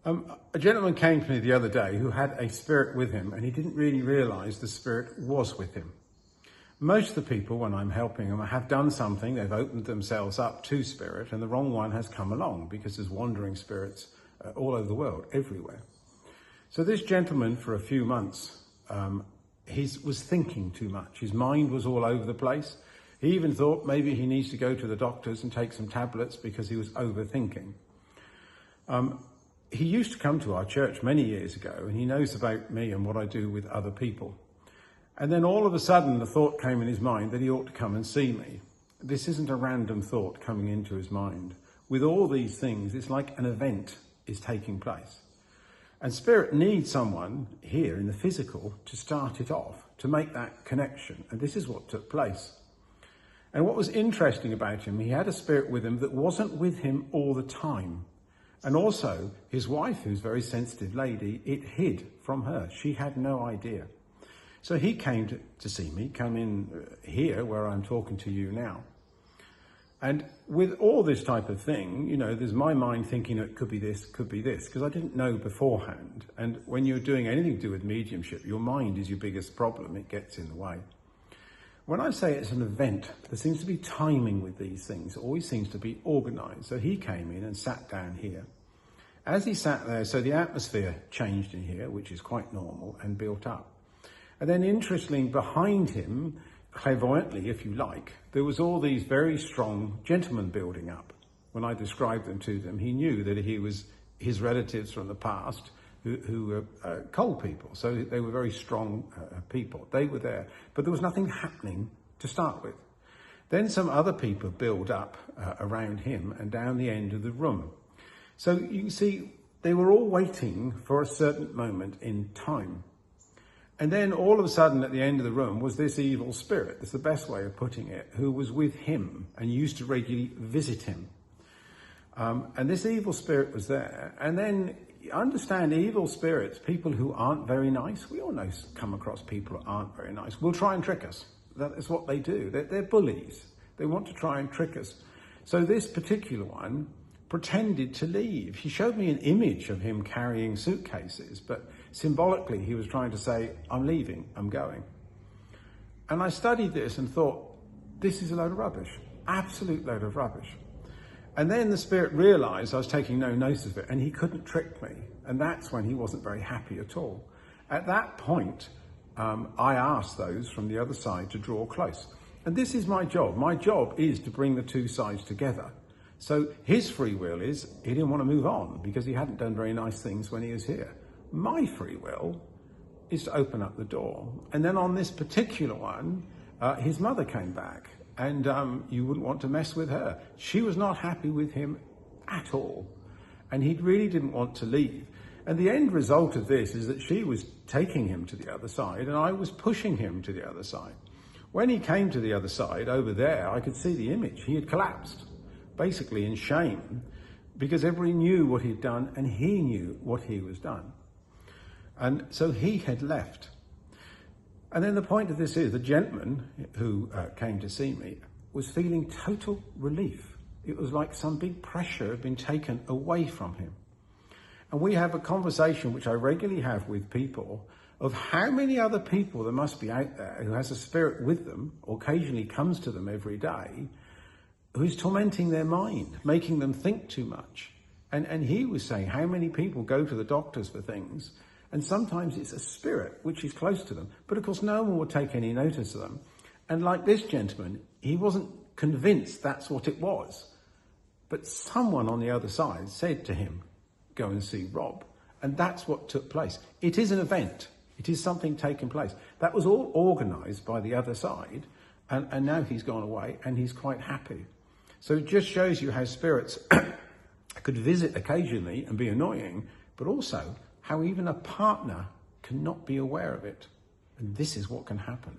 A gentleman came to me the other day who had a spirit with him, and he didn't really realise the spirit was with him. Most of the people, when I'm helping them, have done something, they've opened themselves up to spirit, and the wrong one has come along, because there's wandering spirits all over the world, everywhere. So this gentleman, for a few months, he was thinking too much. His mind was all over the place. He even thought maybe he needs to go to the doctors and take some tablets because he was overthinking. He used to come to our church many years ago, and he knows about me and what I do with other people. And then all of a sudden, the thought came in his mind that he ought to come and see me. This isn't a random thought coming into his mind. With all these things, it's like an event is taking place. And spirit needs someone here in the physical to start it off, to make that connection. And this is what took place. And what was interesting about him, he had a spirit with him that wasn't with him all the time. And also his wife, who's a very sensitive lady, it hid from her. She had no idea. So he came to see me, come in here where I'm talking to you now. And with all this type of thing, you know, there's my mind thinking it could be this, because I didn't know beforehand. And when you're doing anything to do with mediumship, your mind is your biggest problem. It gets in the way. When I say it's an event, there seems to be timing with these things. It always seems to be organised. So he came in and sat down here. As he sat there, so the atmosphere changed in here, which is quite normal, and built up. And then interestingly, behind him, clairvoyantly, if you like, there was all these very strong gentlemen building up. When I described them to them, he knew that he was his relatives from the past who were coal people. So they were very strong people. They were there. But there was nothing happening to start with. Then some other people build up around him and down the end of the room. So you can see they were all waiting for a certain moment in time. And then all of a sudden at the end of the room was this evil spirit, that's the best way of putting it, who was with him and used to regularly visit him. And this evil spirit was there. And then understand evil spirits, people who aren't very nice, we all know, come across people who aren't very nice, will try and trick us. That is what they do. They're bullies. They want to try and trick us. So this particular one pretended to leave. He showed me an image of him carrying suitcases, but symbolically he was trying to say, I'm leaving, I'm going. And I studied this and thought, this is a load of rubbish, absolute load of rubbish. And then the spirit realized I was taking no notice of it, and he couldn't trick me. And that's when he wasn't very happy at all. At that point, I asked those from the other side to draw close. And this is my job. My job is to bring the two sides together. So his free will is he didn't want to move on because he hadn't done very nice things when he was here. My free will is to open up the door. And then on this particular one, his mother came back, and you wouldn't want to mess with her. She was not happy with him at all. And he really didn't want to leave. And the end result of this is that she was taking him to the other side, and I was pushing him to the other side. When he came to the other side over there, I could see the image. He had collapsed, basically in shame, because everybody knew what he'd done and he knew what he was done. And so he had left. And then the point of this is the gentleman who came to see me was feeling total relief. It was like some big pressure had been taken away from him. And we have a conversation which I regularly have with people of how many other people there must be out there who has a spirit with them, or occasionally comes to them every day, who's tormenting their mind, making them think too much. And he was saying how many people go to the doctors for things, and sometimes it's a spirit which is close to them. But of course, no one will take any notice of them. And like this gentleman, he wasn't convinced that's what it was. But someone on the other side said to him, go and see Rob. And that's what took place. It is an event. It is something taking place. That was all organised by the other side. And now he's gone away and he's quite happy. So it just shows you how spirits could visit occasionally and be annoying, but also how even a partner cannot be aware of it. And this is what can happen.